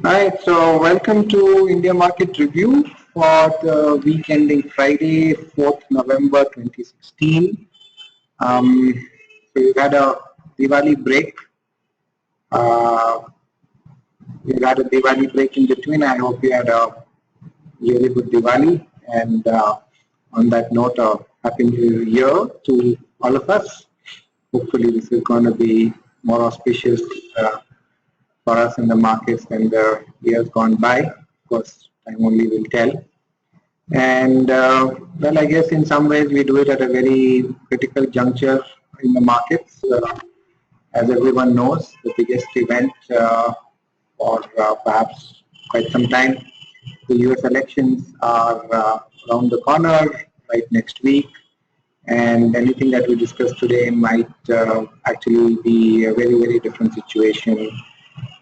Right, so welcome to India Market Review for the week ending Friday, 4th November 2016. So we've had a Diwali break. We've had a Diwali break in between. I hope you had a really good Diwali. And on that note, a Happy New Year to all of us. Hopefully this is going to be more auspicious for us in the markets than the years gone by. Of course, time only will tell. And well, I guess in some ways we do it at a very critical juncture in the markets. As everyone knows, the biggest event for perhaps quite some time. The US elections are around the corner, right next week. And anything that we discuss today might actually be a very, very different situation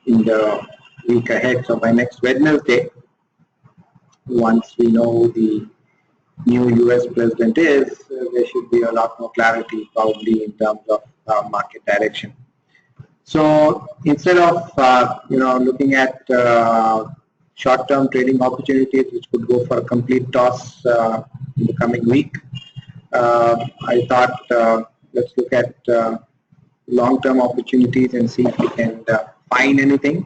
in the week ahead. So by next Wednesday, once we know who the new US president is, there should be a lot more clarity probably in terms of market direction. So instead of looking at short-term trading opportunities which could go for a complete toss in the coming week, I thought let's look at long-term opportunities and see if we can find anything.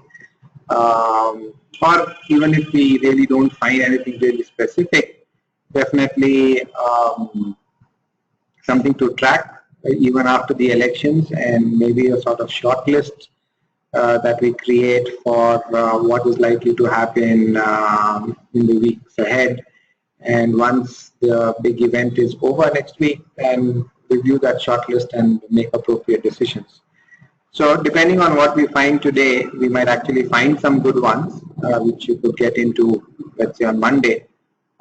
Or even if we really don't find anything really specific, definitely something to track even after the elections, and maybe a sort of short list that we create for what is likely to happen in the weeks ahead. And once the big event is over next week, then review that short list and make appropriate decisions. So depending on what we find today, we might actually find some good ones, which you could get into, let's say, on Monday.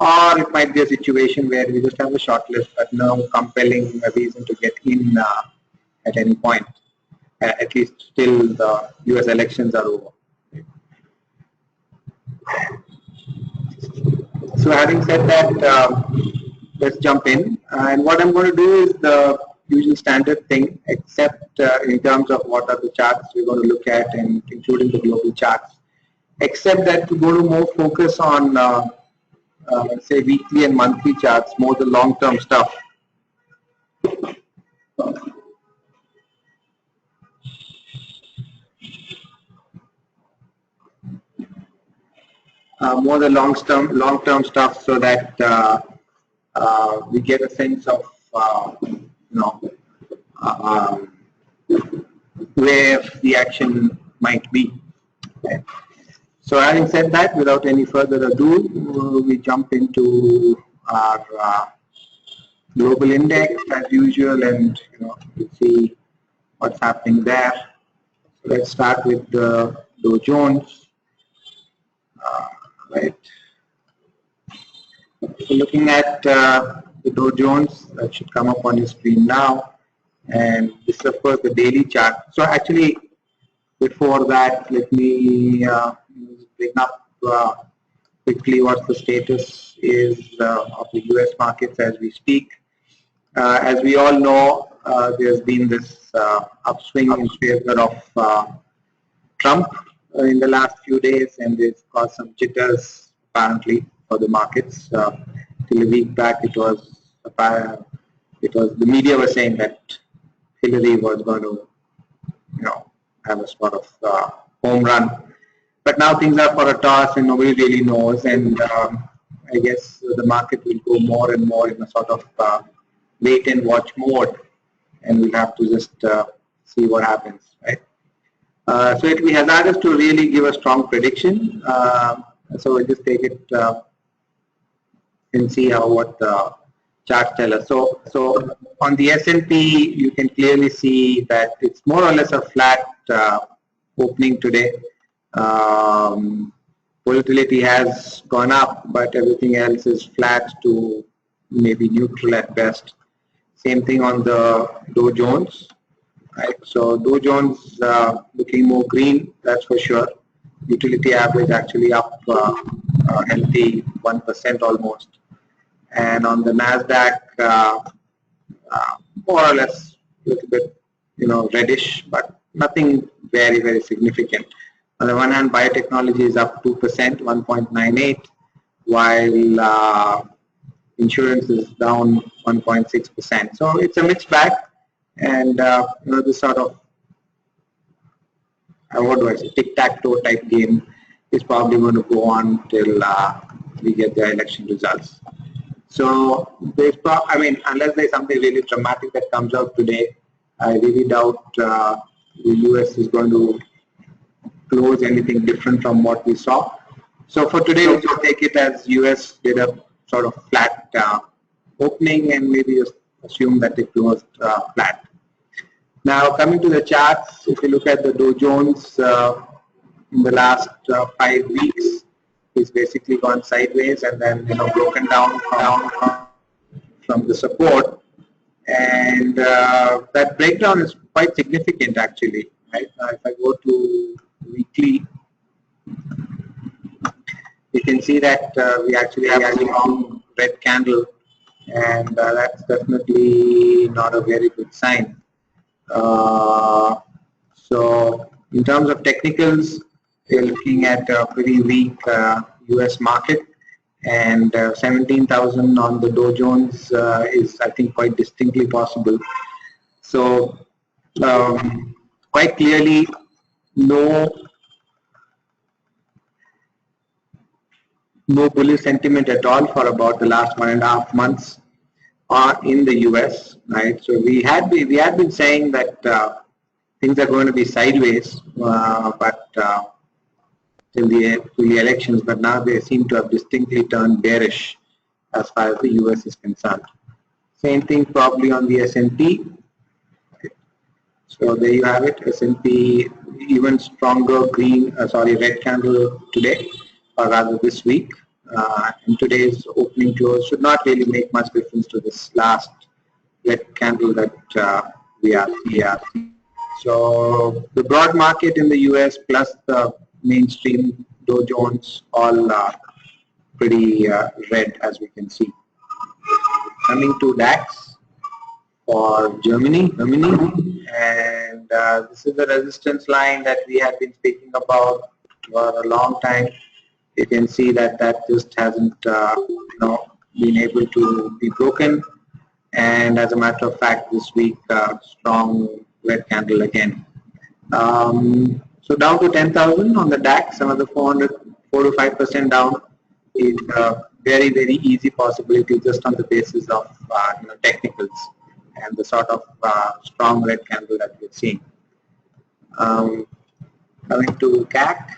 Or it might be a situation where we just have a short list, but no compelling reason to get in at any point, at least till the US elections are over. So having said that, let's jump in. And what I'm going to do is the usual standard thing, except in terms of what are the charts we're going to look at, and including the global charts, except that we're going to more focus on, let's say, weekly and monthly charts, more the long-term stuff. More the long-term stuff, so that we get a sense of where the action might be. Okay. So having said that, without any further ado, we jump into our global index as usual, and we'll see what's happening there. So let's start with the Dow Jones. Right. So looking at the Dow Jones, that should come up on your screen now, and this is of course the daily chart. So actually, before that, let me bring up quickly what the status is of the US markets as we speak. As we all know, there's been this upswing in favor of Trump in the last few days, and it's caused some jitters apparently for the markets. Till a week back, it was the media was saying that Hillary was going to, have a sort of home run. But now things are for a toss, and nobody really knows. And I guess the market will go more and more in a sort of wait and watch mode, and we'll have to just see what happens, right? So it will be hazardous to really give a strong prediction. So we'll just take it and see what the charts tell us. So on the S&P, you can clearly see that it's more or less a flat opening today. Volatility has gone up, but everything else is flat to maybe neutral at best. Same thing on the Dow Jones. Right, so Dow Jones looking more green, that's for sure. Utility average actually up a healthy 1% almost. And on the Nasdaq, more or less a little bit, reddish, but nothing very, very significant. On the one hand, biotechnology is up 2%, 1.98, while insurance is down 1.6%. So it's a mixed bag, and this sort of what do I say, tic-tac-toe type game is probably going to go on till we get the election results. So I mean, unless there's something really dramatic that comes out today, I really doubt the US is going to close anything different from what we saw. So for today, we will take it as US did a sort of flat opening, and maybe assume that they closed flat. Now coming to the charts, if you look at the Dow Jones in the last 5 weeks, it's basically gone sideways and then broken down from the support, and that breakdown is quite significant actually. Right now, if I go to weekly, you can see that we actually have a strong red candle, and that's definitely not a very good sign. So in terms of technicals, we're looking at a pretty weak US market, and 17,000 on the Dow Jones is, I think, quite distinctly possible. So quite clearly, no bullish sentiment at all for about the last 1.5 months in the US, right? So we had been saying that things are going to be sideways, but till the elections, but now they seem to have distinctly turned bearish as far as the US is concerned. Same thing probably on the S&P. So there you have it, S&P even stronger red candle today, or rather this week. And today's opening close should not really make much difference to this last red candle that we are. So the broad market in the US plus the mainstream Dow Jones all pretty red, as we can see. Coming to DAX for Germany, and this is the resistance line that we have been speaking about for a long time. You can see that just hasn't been able to be broken, and as a matter of fact, this week strong red candle again. So down to 10,000 on the DAX, another 4 to 5% down is a very, very easy possibility just on the basis of technicals and the sort of strong red candle that we're seeing. Coming to CAC,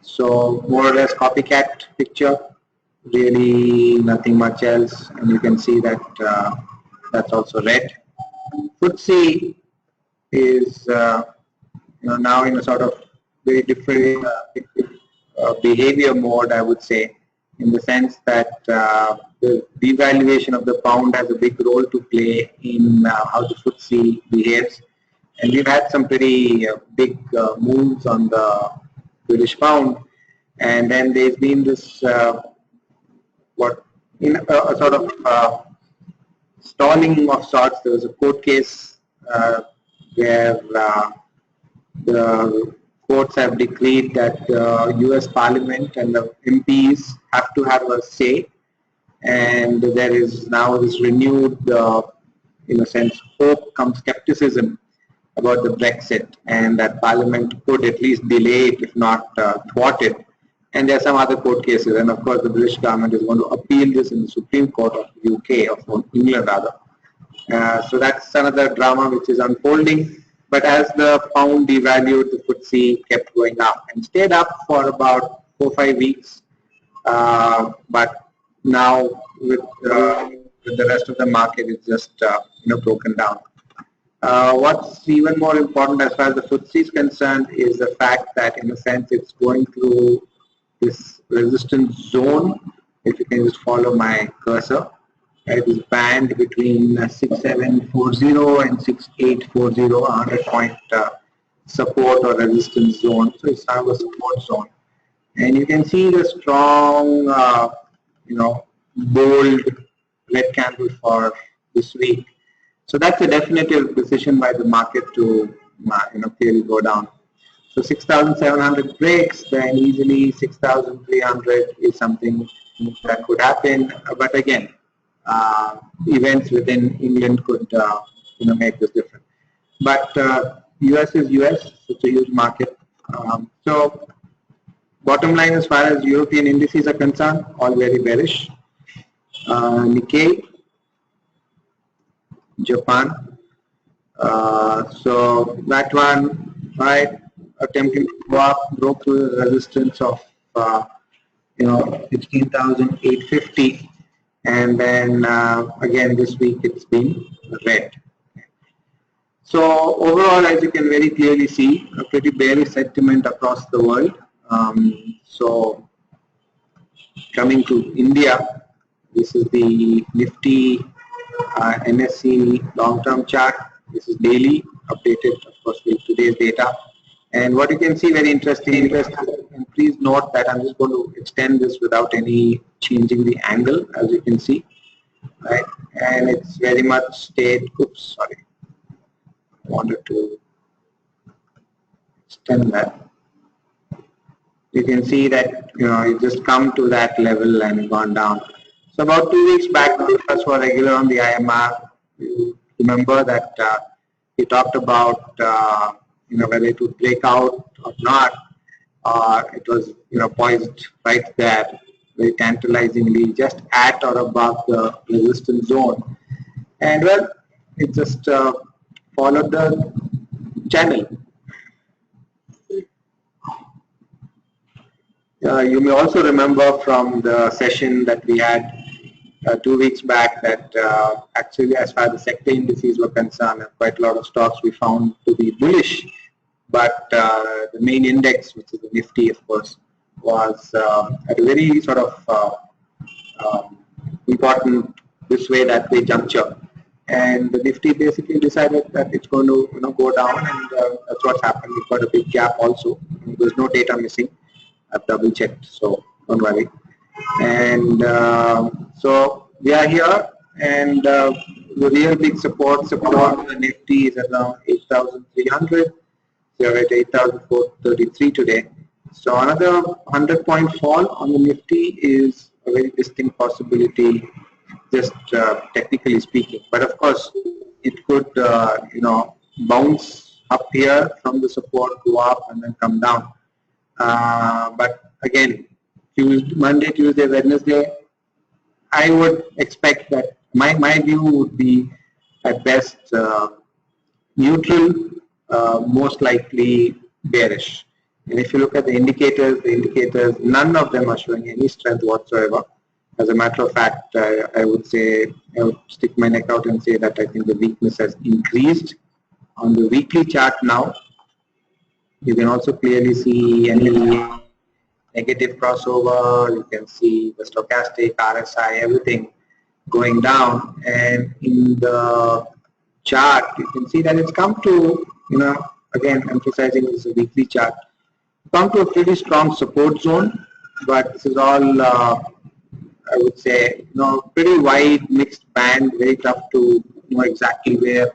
so more or less copycat picture, really nothing much else, and you can see that that's also red. FTSE is now in a sort of very different behavior mode, I would say, in the sense that the devaluation of the pound has a big role to play in how the FTSE behaves, and we've had some pretty big moves on the British pound, and then there's been this a sort of stalling of sorts. There was a court case where the courts have decreed that the US Parliament and the MPs have to have a say, and there is now this renewed, in a sense, hope come skepticism about the Brexit, and that Parliament could at least delay it, if not thwart it. And there are some other court cases, and of course the British government is going to appeal this in the Supreme Court of the UK, of England rather. So that's another drama which is unfolding. But as the pound devalued, the FTSE kept going up and stayed up for about 4 or 5 weeks. But now with the rest of the market, it's just broken down. What's even more important as far as the FTSE is concerned is the fact that, in a sense, it's going through this resistance zone. If you can just follow my cursor, right, this band between 6740 and 6840, 100-point support or resistance zone. So it's now a support zone, and you can see the strong, bold red candle for this week. So that's a definitive decision by the market to clearly go down. So 6,700 breaks, then easily 6,300 is something that could happen. But again, events within England could make this different. But US is US, it's a huge market. So bottom line, as far as European indices are concerned, all very bearish. Nikkei, Japan. So that one, right, attempting to go up, broke through the resistance of 16,850, and then again this week it's been red. So overall, as you can very clearly see, a pretty bearish sentiment across the world. So coming to India, this is the Nifty NSE long-term chart. This is daily, updated of course with today's data. And what you can see, very interesting, and please note that I'm just going to extend this without any changing the angle, as you can see, right? And it's very much stayed, oops, sorry, I wanted to extend that. You can see that, it just come to that level and gone down. So about 2 weeks back, when us were regular on the IMR, you remember that we talked about whether it would break out or not. It was poised right there, very tantalizingly, just at or above the resistance zone. And well, it just followed the channel. You may also remember from the session that we had 2 weeks back that actually, as far as the sector indices were concerned, quite a lot of stocks we found to be bullish. But the main index, which is the Nifty, of course, was at a very sort of important this way, that way juncture. And the Nifty basically decided that it's going to go down, and that's what's happened. We've got a big gap also. There's no data missing. I've double checked, so don't worry. And so we are here, and the real big support on the Nifty is around 8,300. We are at 8,433 today. So another 100-point fall on the Nifty is a very distinct possibility, just technically speaking. But of course, it could bounce up here from the support, go up, and then come down. But again, Monday, Tuesday, Wednesday, I would expect that my view would be at best neutral, most likely bearish. And if you look at the indicators, none of them are showing any strength whatsoever. As a matter of fact, I would say, I would stick my neck out and say that I think the weakness has increased. On the weekly chart now, you can also clearly see any negative crossover. You can see the stochastic, RSI, everything going down. And in the chart, you can see that it's come to, again, emphasizing this is a weekly chart, come to a pretty strong support zone. But this is all, I would say, pretty wide, mixed band, very tough to know exactly where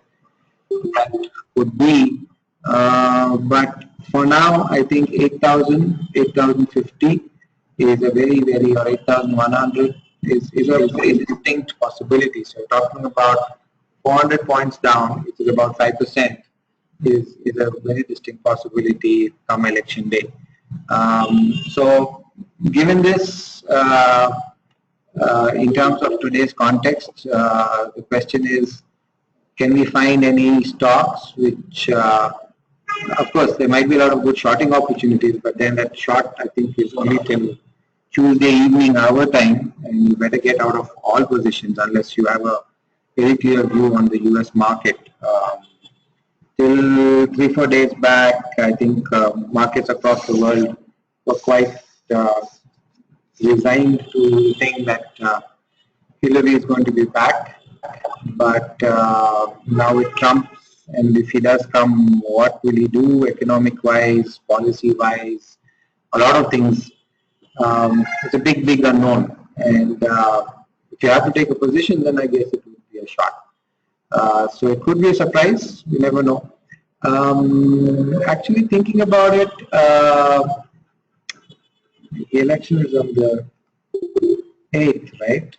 that would be. But for now, I think 8,000, 8,050 is a very, very, or 8,100 is a very distinct possibility. So we're talking about 400 points down, which is about 5%, is a very distinct possibility come election day. So given this, in terms of today's context, the question is, can we find any stocks which, of course, there might be a lot of good shorting opportunities, but then that short, I think, is only till Tuesday evening our time, and you better get out of all positions unless you have a very clear view on the US market. Till 3-4 days back, I think markets across the world were quite resigned to think that Hillary is going to be back. But now with Trump, and if he does come, what will he do economic-wise, policy-wise, a lot of things. It's a big, big unknown. And if you have to take a position, then I guess it would be a shot. So it could be a surprise. You never know. Actually thinking about it, the election is on the 8th, right?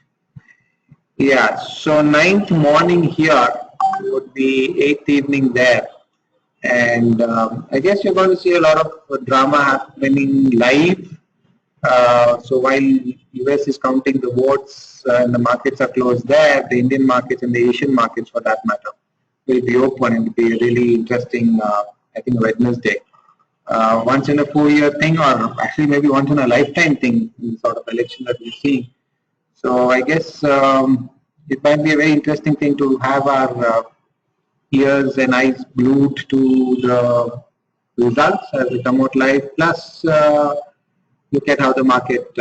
Yeah, so 9th morning here would be 8th evening there. And I guess you're going to see a lot of drama happening live. So while US is counting the votes and the markets are closed there, the Indian markets and the Asian markets for that matter will be open. It will be a really interesting, I think, Wednesday. Once in a 4-year thing, or actually maybe once in a lifetime thing, sort of election that we're seeing. So I guess it might be a very interesting thing to have our ears and eyes glued to the results as they come out live. Plus, look at how the market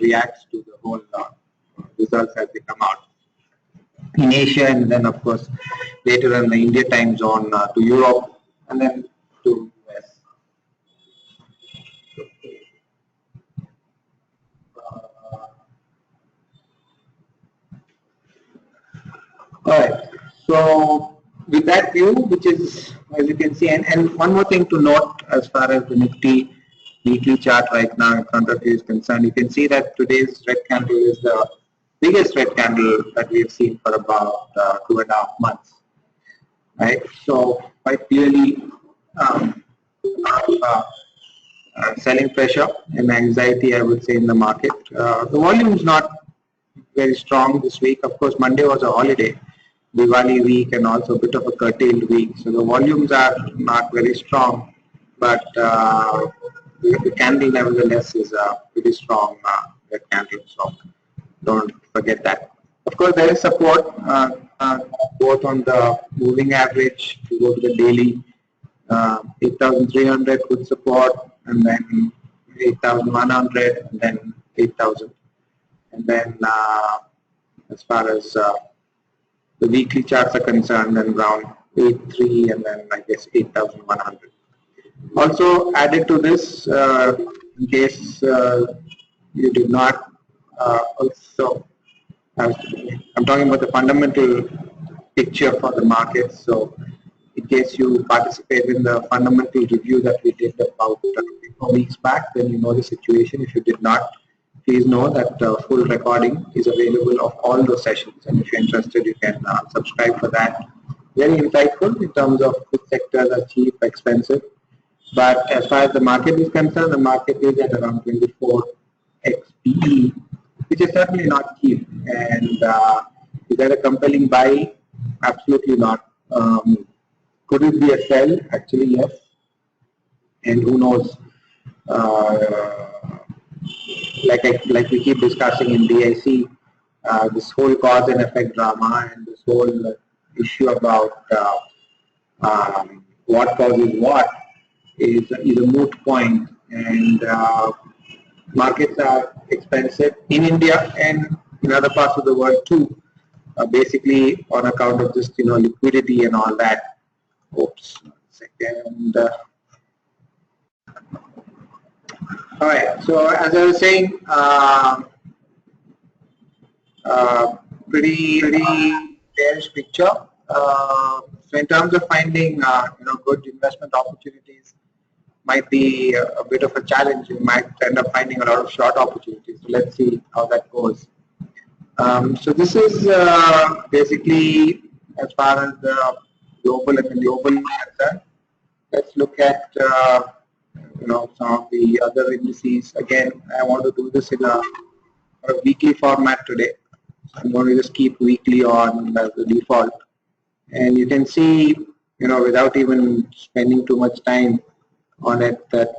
reacts to the whole results as they come out in Asia, and then of course later in the India time zone to Europe, and then to US. Alright, so with that view, which is, as you can see, and one more thing to note as far as the Nifty weekly chart right now in front of you is concerned, you can see that today's red candle is the biggest red candle that we have seen for about 2.5 months. Right, so quite clearly selling pressure and anxiety, I would say, in the market. The volume is not very strong this week. Of course, Monday was a holiday, Diwali week, and also a bit of a curtailed week. So the volumes are not very strong, but the candle nevertheless is a pretty strong red candle. So don't forget that. Of course, there is support both on the moving average, to go to the daily, 8,300 good support, and then 8,100, and then 8,000. And then as far as the weekly charts are concerned, then around 8.3, and then I guess 8,100. Also added to this, in case you did not also, I'm talking about the fundamental picture for the market. So in case you participate in the fundamental review that we did about 4 weeks back, then you know the situation. If you did not, please know that full recording is available of all those sessions, and if you're interested, you can subscribe for that. Very insightful in terms of which sectors are cheap, expensive. But as far as the market is concerned, the market is at around 24x PE, which is certainly not cheap. And is that a compelling buy? Absolutely not. Could it be a sell? Actually, yes. And who knows? Like we keep discussing in DIC, this whole cause and effect drama and this whole issue about what causes what is a moot point, and markets are expensive in India and in other parts of the world too, basically on account of just liquidity and all that. Oops, second. All right. So as I was saying, pretty bearish picture. So in terms of finding good investment opportunities, might be a bit of a challenge. You might end up finding a lot of short opportunities. So let's see how that goes. So this is basically as far as the global and the global concerned. Let's look at some of the other indices. Again, I want to do this in a weekly format today. So I'm going to just keep weekly on as the default, and you can see, without even spending too much time on it, that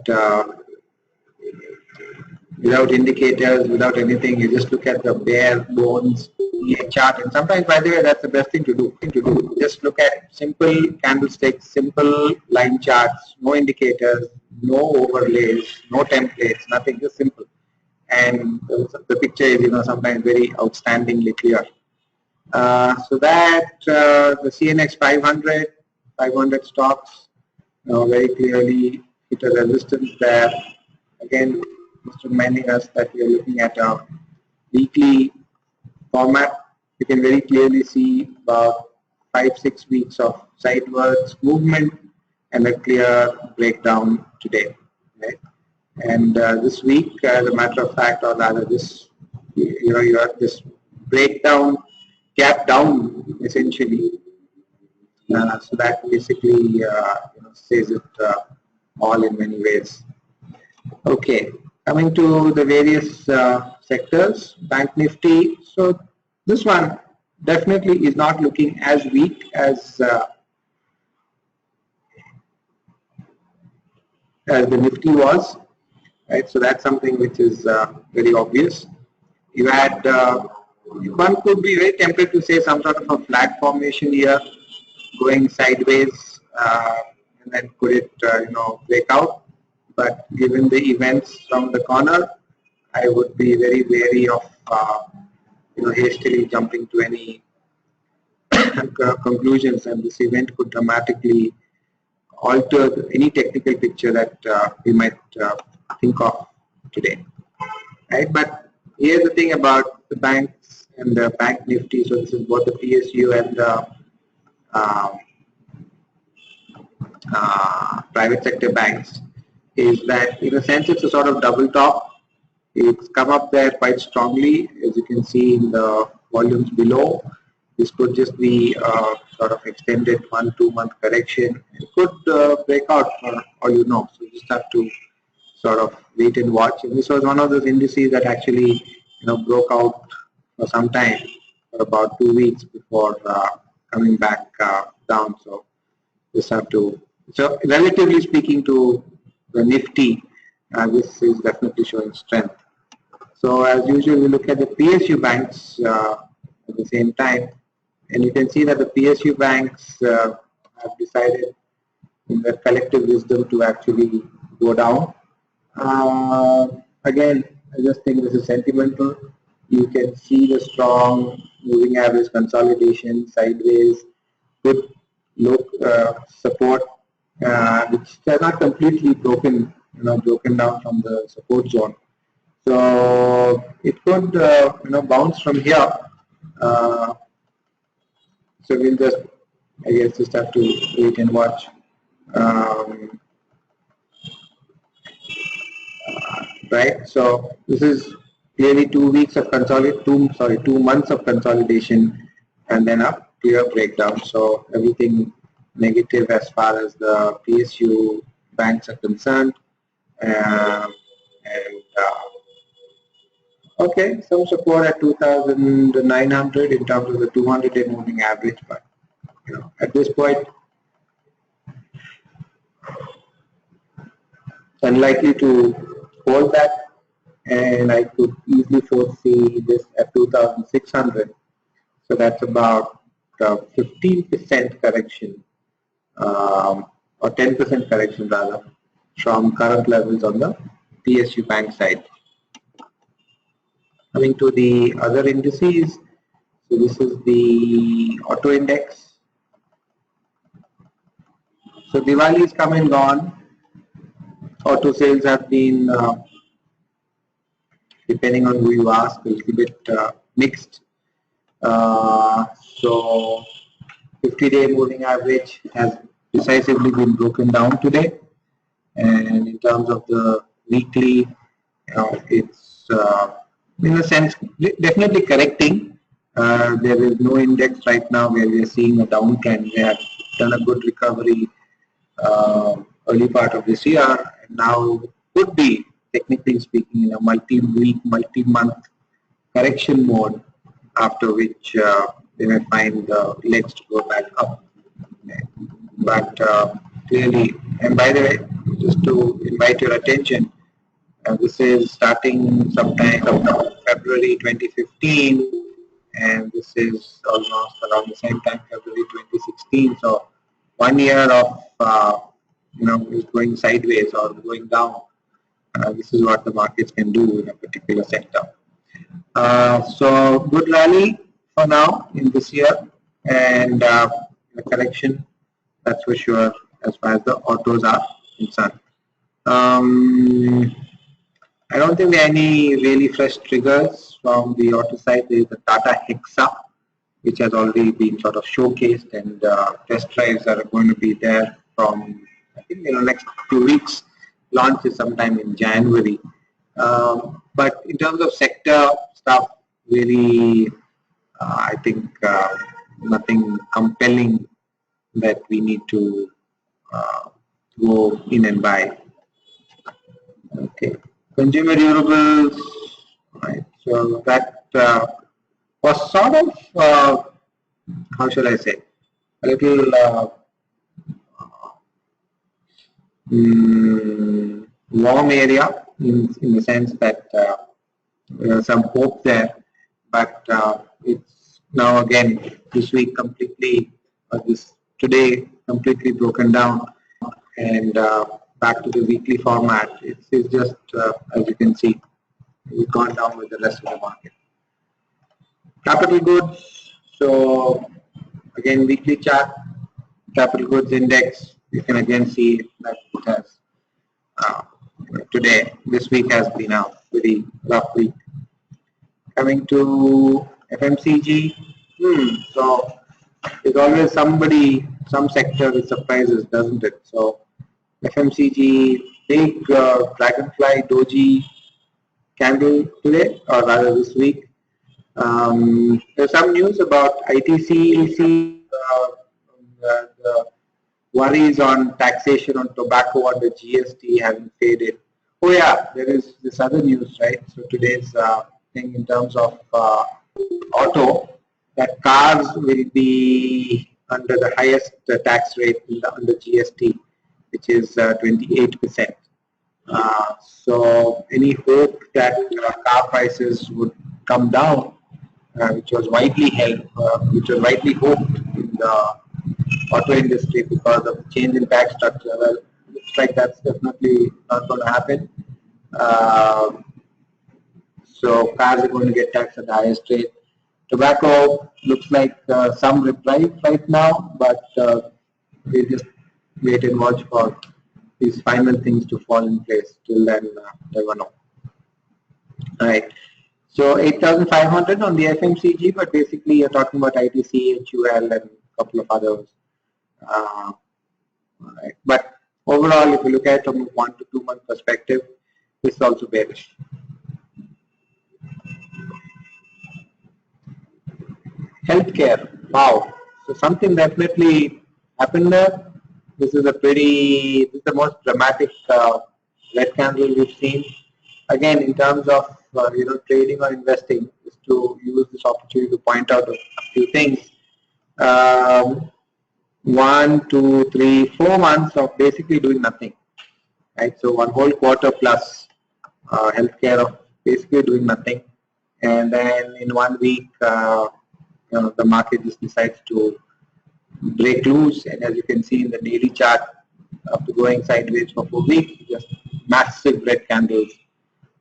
without indicators, without anything, you just look at the bare bones chart. And sometimes, by the way, that's the best thing to do. Just look at simple candlesticks, simple line charts, no indicators, no overlays, no templates, nothing, just simple. And the picture is, sometimes very outstandingly clear. So that the CNX 500 stocks very clearly hit a resistance there. Again, just reminding us that we are looking at a weekly format. You can very clearly see about 5-6 weeks of sidewards movement, and a clear breakdown today. Right? And this week, as a matter of fact, or rather this, you have this breakdown, gap down essentially. So that basically says it all in many ways. Okay, coming to the various sectors, Bank Nifty. So this one definitely is not looking as weak as the Nifty was, right? So that's something which is very obvious. You had one could be very tempted to say some sort of a flag formation here, going sideways, and then could it break out? But given the events from the corner, I would be very wary of hastily jumping to any conclusions, and this event could dramatically alter any technical picture that we might think of today. Right? But here's the thing about the banks and the Bank Nifty. So this is both the PSU and the private sector banks, is that in a sense it's a sort of double top. It's come up there quite strongly, as you can see in the volumes below. This could just be a sort of extended 1-2 month correction. It could break out for all you know. So you just have to sort of wait and watch. And this was one of those indices that actually broke out for some time, for about 2 weeks before coming back down. So just have to. So relatively speaking to the Nifty, this is definitely showing strength. So as usual, we look at the PSU banks at the same time, and you can see that the PSU banks have decided in their collective wisdom to actually go down. Again, I just think this is sentimental. You can see the strong moving average consolidation sideways, good low support, which has not completely broken down from the support zone. So it could bounce from here. So we'll just, I guess, just have to wait and watch. Right. So this is clearly 2 weeks of 2 months of consolidation, and then a clear breakdown. So everything negative as far as the PSU banks are concerned. Okay, some support at 2,900 in terms of the 200-day moving average, but at this point, unlikely to hold that, and I could easily foresee this at 2,600. So that's about 15% correction, or 10% correction rather, from current levels on the PSU bank side. Coming to the other indices, so this is the auto index. So Diwali is come and gone. Auto sales have been, depending on who you ask, a little bit mixed. So 50-day moving average has decisively been broken down today, and in terms of the weekly, it's in a sense definitely correcting. There is no index right now where we are seeing a downtrend. We have done a good recovery early part of this year, and now could be, technically speaking, in a multi-week, multi-month correction mode, after which they may find the legs to go back up. But clearly, and by the way, just to invite your attention, this is starting sometime from February 2015, and this is almost around the same time, February 2016. So 1 year of is going sideways or going down. This is what the markets can do in a particular sector. So good rally for now in this year, and the correction, that's for sure, as far as the autos are concerned. I don't think there are any really fresh triggers from the auto side. There is the Tata Hexa, which has already been sort of showcased, and test drives are going to be there from I think next few weeks. Launch is sometime in January. But in terms of sector stuff, really, I think nothing compelling that we need to go in and buy. Okay, consumer durables. Right. So that was sort of how shall I say, a little warm area in the sense that some hope there, but it's now again this week completely, this today completely broken down, and back to the weekly format. It's just as you can see, we've gone down with the rest of the market. Capital goods. So again, weekly chart, capital goods index. You can again see that it has today, this week has been a very rough week. Coming to FMCG, so there's always somebody, some sector that surprises, doesn't it? So FMCG, big dragonfly doji candle today, or rather this week. There's some news about ITC, the worries on taxation on tobacco under GST having faded. Oh yeah, there is this other news, right? So today's thing in terms of auto, that cars will be under the highest tax rate under GST, which is 28%. So any hope that car prices would come down, which was widely held, which was widely hoped in the auto industry because of the change in tax structure. Well, looks like that's definitely not going to happen. So cars are going to get taxed at the highest rate. Tobacco looks like some reprieve right now, but we just wait and watch for these final things to fall in place. Till then, never know. All right. So 8,500 on the FMCG, but basically you're talking about ITC, HUL, and a couple of others. Right. But overall, if you look at it from a 1 to 2 month perspective, this is also bearish. Healthcare, wow. So something definitely happened there. This is the most dramatic red candle we've seen. Again, in terms of trading or investing, is to use this opportunity to point out a few things. 1, 2, 3, 4 months of basically doing nothing, right? So one whole quarter plus healthcare of basically doing nothing, and then in 1 week, the market just decides to break loose, and as you can see in the daily chart, after going sideways for 4 weeks, just massive red candles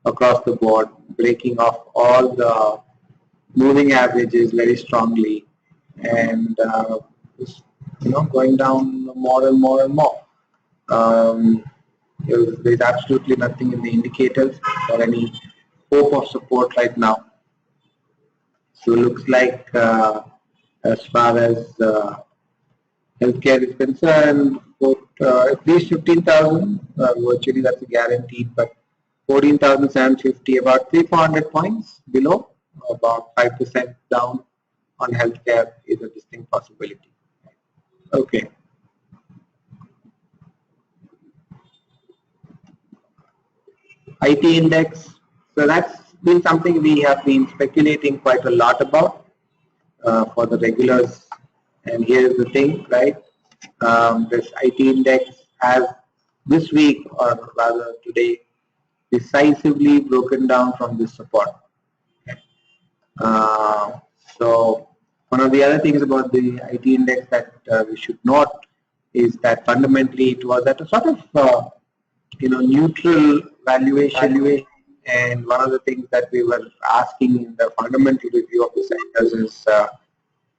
across the board, breaking off all the moving averages very strongly, and just, going down more and more and more. There's absolutely nothing in the indicators or any hope of support right now. So it looks like as far as healthcare is concerned, at least 15,000, virtually that's a guaranteed, but 14,750, about 300-400 points below, about 5% down on healthcare is a distinct possibility. Okay. IT index. So that's been something we have been speculating quite a lot about for the regulars. And here's the thing, right? This IT index has this week, or rather today, decisively broken down from this support. Okay. So one of the other things about the IT index that we should note is that fundamentally it was at a sort of neutral valuation, and one of the things that we were asking in the fundamental review of the sectors is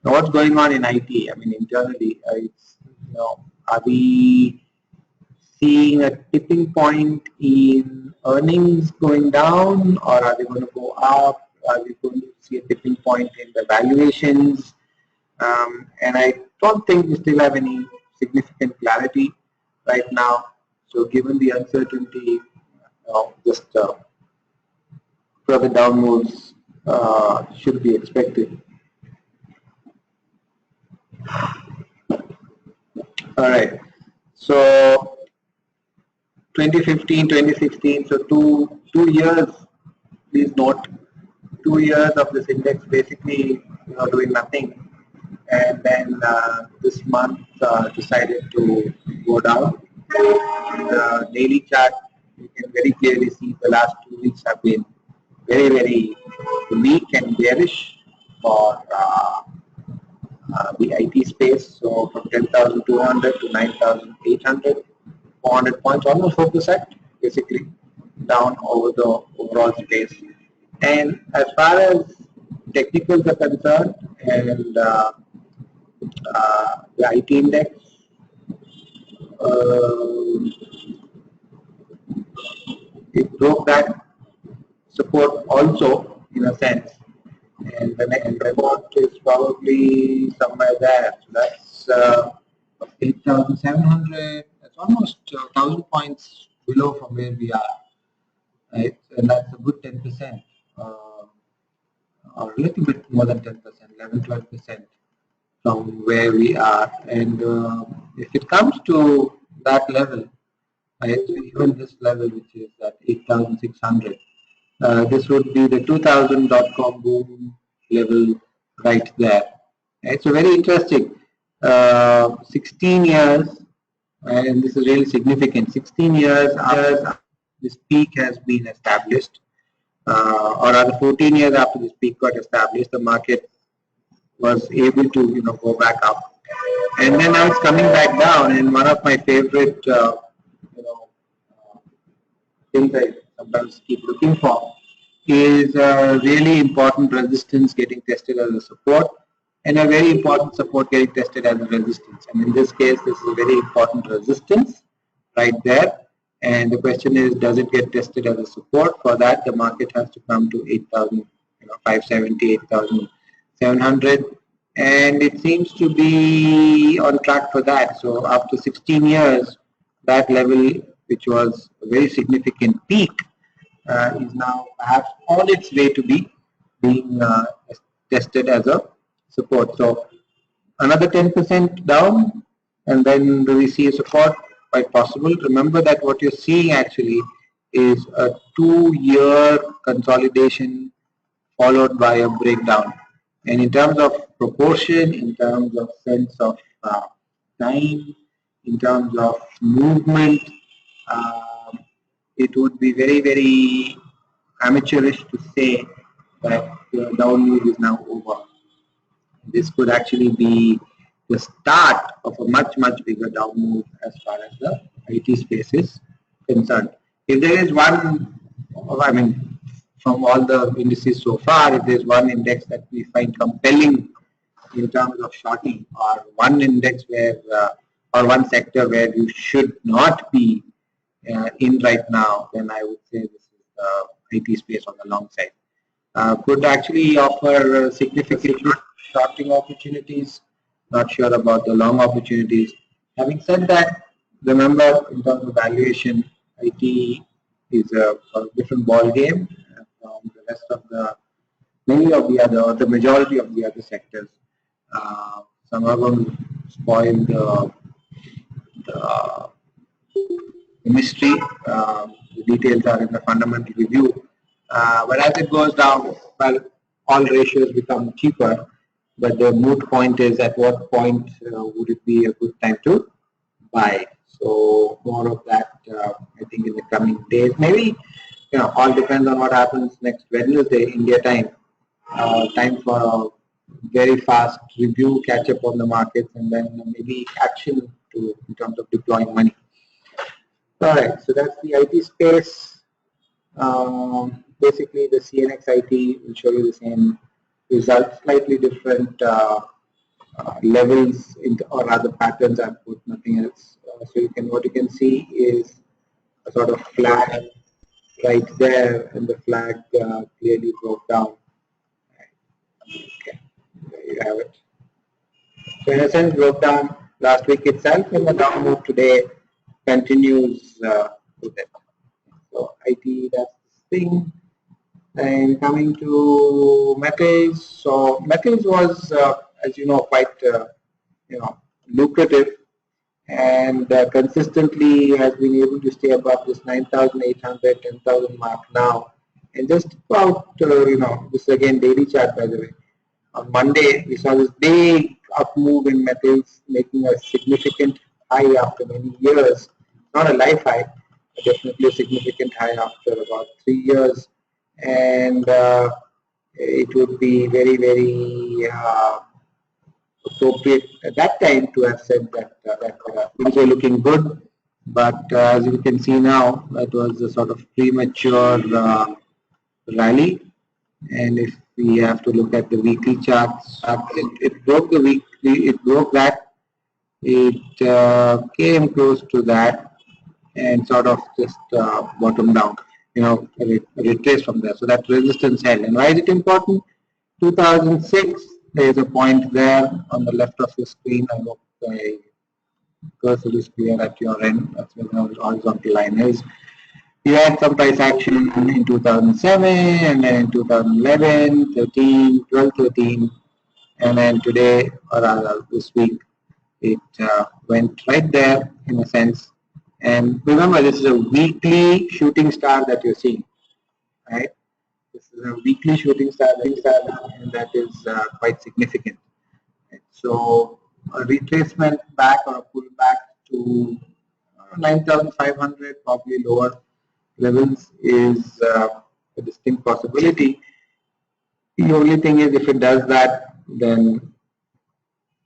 what's going on in IT. I mean, internally, are we seeing a tipping point in earnings going down, or are they going to go up? Are we going to see a tipping point in the valuations? And I don't think we still have any significant clarity. right now. So given the uncertainty, just further down moves should be expected. All right. So 2015, 2016. So two years. Please note, 2 years of this index basically doing nothing, and then this month decided to go down. The daily chart, you can very clearly see the last 2 weeks have been very weak and bearish for the IT space. So from 10,200 to 9,800, 400 points, almost 4% basically down over the overall space. And as far as technicals are concerned, and the IT index, it broke that support also in a sense, and the next report is probably somewhere there. So that's 8,700. That's almost 1,000 points below from where we are, right? And that's a good 10%, or a little bit more than 10%, 11, 12% from where we are. And if it comes to that level, right, so even this level, which is at 8,600, this would be the 2000.com boom level right there. Right, so very interesting. 16 years, and this is really significant. 16 years after this peak has been established, or rather 14 years after this peak got established, the market was able to go back up, and then now it's coming back down. And one of my favorite things I sometimes keep looking for is a really important resistance getting tested as a support, and a very important support getting tested as a resistance. And in this case, this is a very important resistance right there. And the question is, does it get tested as a support? For that, the market has to come to 8,570, 8,700, and it seems to be on track for that. So after 16 years, that level, which was a very significant peak, is now perhaps on its way to being tested as a support. So another 10% down, and then do we see a support? Quite possible. Remember that what you're seeing actually is a 2-year consolidation followed by a breakdown. And in terms of proportion, in terms of sense of time, in terms of movement, it would be very amateurish to say that the down move is now over. This could actually be the start of a much bigger down move as far as the IT space is concerned. If there is one, I mean, from all the indices so far, if there is one index that we find compelling in terms of shorting, or one index where, or one sector where you should not be in right now, then I would say this is the IT space on the long side. Could actually offer significant shorting opportunities. Not sure about the long opportunities. Having said that, remember, in terms of valuation, IT is a different ball game from the rest of many of the other, or the majority of the other sectors. Some of them spoil the mystery. The details are in the fundamental review. But as it goes down, well, all ratios become cheaper. But the moot point is, at what point would it be a good time to buy? So more of that, I think, in the coming days. Maybe, all depends on what happens next Wednesday, India time. Time for a very fast review, catch up on the markets, and then maybe action in terms of deploying money. All right, so that's the IT space. Basically, the CNX IT will show you the same results, slightly different levels, or rather patterns. I've put nothing else. So what you can see is a sort of flag right there, and the flag clearly broke down. Okay, there you have it. So in a sense, broke down last week itself, and the down move today continues with it. So IT, that's the thing. And coming to metals, so metals was, as you know, quite lucrative, and consistently has been able to stay above this 9,800, 10,000 mark now, and just about this is again daily chart, by the way. On Monday, we saw this big up move in metals, making a significant high after many years. Not a life high, but definitely a significant high after about 3 years. And it would be very, very appropriate at that time to have said that things were looking good. But as you can see now, that was a sort of premature rally. And if we have to look at the weekly charts, it broke the weekly, it broke that, it came close to that, and sort of just bottomed down, retraced from there. So that resistance held. And why is it important? 2006, there is a point there on the left of your screen. I hope my cursor is clear at your end. That's where the horizontal line is. We had some price action in 2007, and then in 2011, 13, 12, 13, and then today, or rather this week, it went right there in a sense. And remember, this is a weekly shooting star that you're seeing, right? This is a weekly shooting star, and that is quite significant. Right? So a retracement back or a pullback to 9,500, probably lower levels, is a distinct possibility. The only thing is, if it does that, then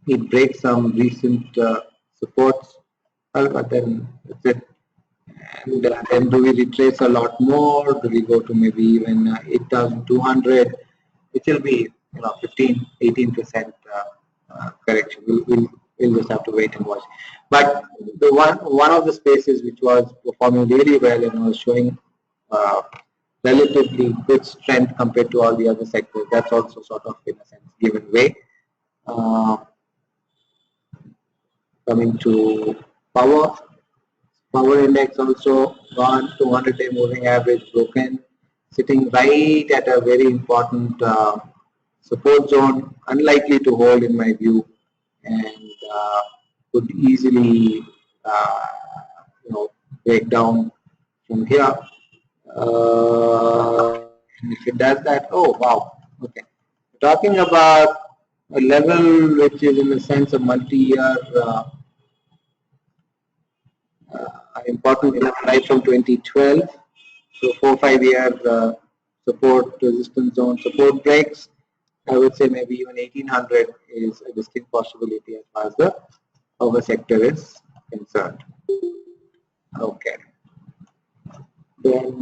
it breaks some recent supports, but then that's it. And then do we retrace a lot more? Do we go to maybe even 8,200? It will be 15, 18% correction. We'll just have to wait and watch. But the one of the spaces which was performing really well and was showing relatively good strength compared to all the other sectors, that's also sort of in a sense given way. Coming to power index also gone, 200-day moving average broken, sitting right at a very important support zone, unlikely to hold in my view, and could easily break down from here. If it does that, oh wow, okay. Talking about a level which is in the sense of multi-year important enough right from 2012. So 4-5 year support, resistance zone, support breaks. I would say maybe even 1800 is a distinct possibility as far as the power sector is concerned. Okay. Then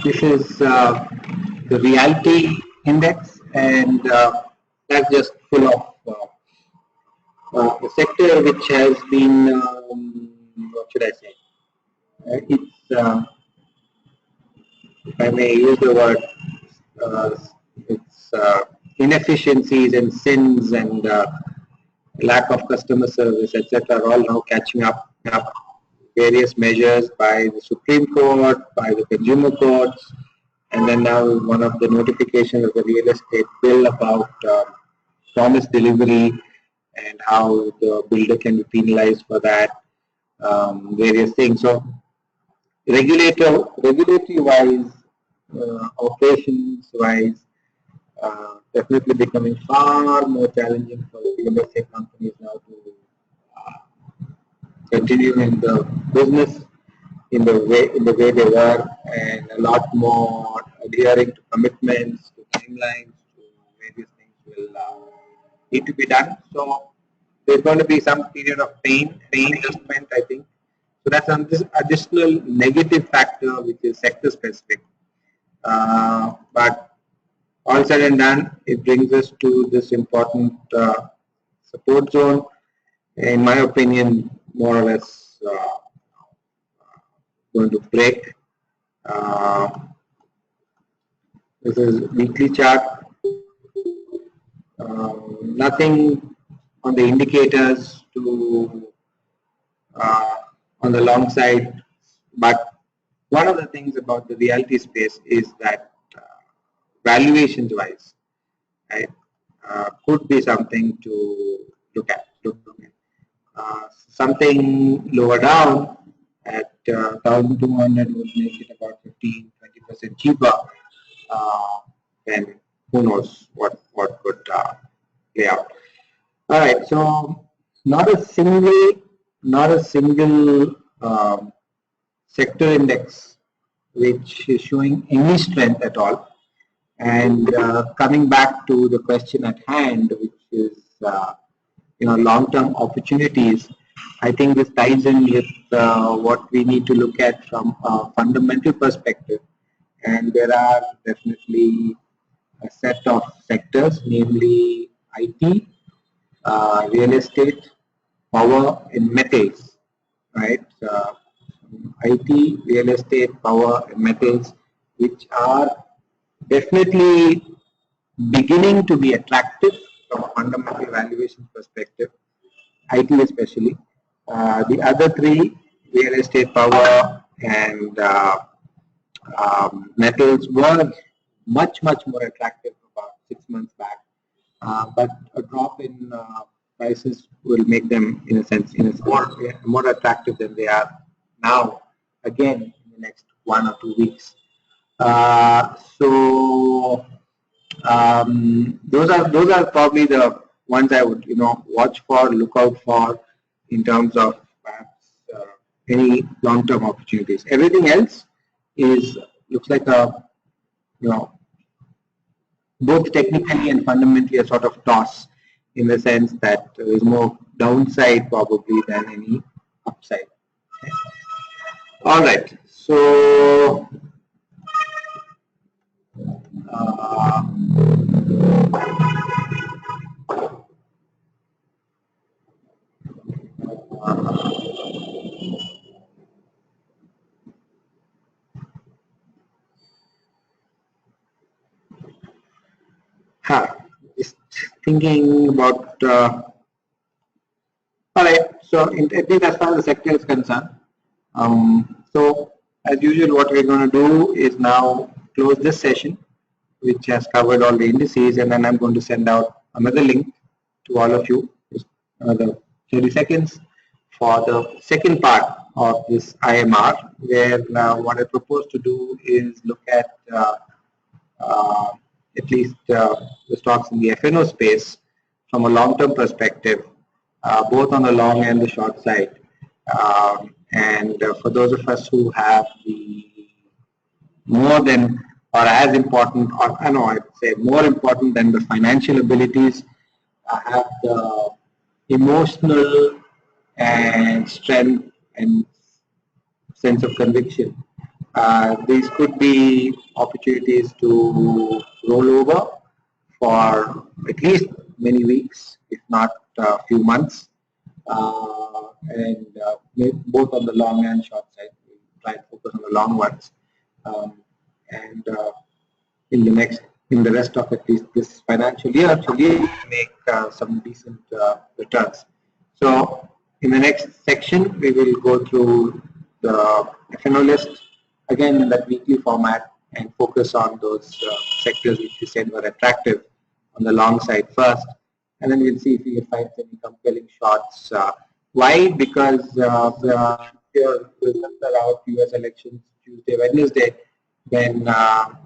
this is the reality index, and that's just full of a sector which has been, what should I say? It's, if I may use the word, it's inefficiencies and sins and lack of customer service, etc., are all now catching up. Various measures by the Supreme Court, by the consumer courts, and then now one of the notifications of the real estate bill about promise delivery and how the builder can be penalized for that, various things. So regulatory wise, operations wise, definitely becoming far more challenging for real estate companies now to continue in the business in the way they were, and a lot more adhering to commitments, to timelines, to various things will need to be done. So there's going to be some period of pain adjustment, I think. So that's an additional negative factor which is sector specific. But all said and done, it brings us to this important support zone. In my opinion, more or less going to break. This is weekly chart. Nothing on the indicators to on the long side, but one of the things about the realty space is that valuations wise, right, could be something to look at. Something lower down at 1,200 would make it about 15–20% cheaper. Then who knows what could play out. All right, so not a single sector index which is showing any strength at all. And coming back to the question at hand, which is long-term opportunities, I think this ties in with what we need to look at from a fundamental perspective. And there are definitely a set of sectors, namely IT, real estate, power, and metals, right? IT, real estate, power, and metals, which are definitely beginning to be attractive from a fundamental valuation perspective, IT especially. The other three, real estate, power, and metals, were much more attractive about 6 months back. But a drop in prices will make them, in a sense, more attractive than they are now. Again, in the next 1 or 2 weeks. So those are probably the ones I would watch for, look out for in terms of perhaps any long-term opportunities. Everything else looks like a both technically and fundamentally a sort of toss, in the sense that there is more downside probably than any upside. Okay. All right, so just thinking about. All right, so at least as far as the sector is concerned. So as usual, what we're going to do is now close this session, which has covered all the indices, and then I'm going to send out another link to all of you, just another 30 seconds, for the second part of this IMR, where what I propose to do is look at least the stocks in the FNO space from a long-term perspective, both on the long and the short side. And for those of us who have the more than or as important, or I know I'd say more important than the financial abilities, have the emotional and strength and sense of conviction. These could be opportunities to roll over for at least many weeks, if not a few months, and both on the long and short side. We try to focus on the long ones, and in the rest of at least this financial year, to make some decent returns. So in the next section, we will go through the FNO list again in that weekly format and focus on those sectors which we said were attractive on the long side first, and then we'll see if we can find any compelling shorts. Why? Because your results are out, US elections Tuesday, Wednesday, then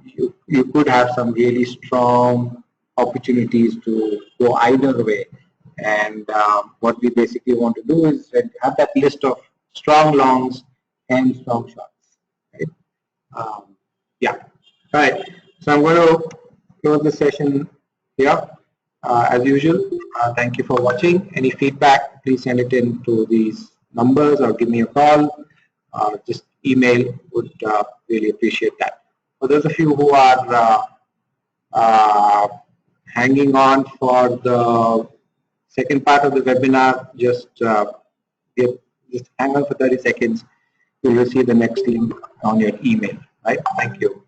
you could have some really strong opportunities to go either way. And what we basically want to do is have that list of strong longs and strong shorts. Right? Yeah. All right. So I'm going to close the session here. As usual, thank you for watching. Any feedback, please send it in to these numbers or give me a call. Just email, would really appreciate that. For those of you who are hanging on for the second part of the webinar, just hang on for 30 seconds. You'll receive the next link on your email. Right? Thank you.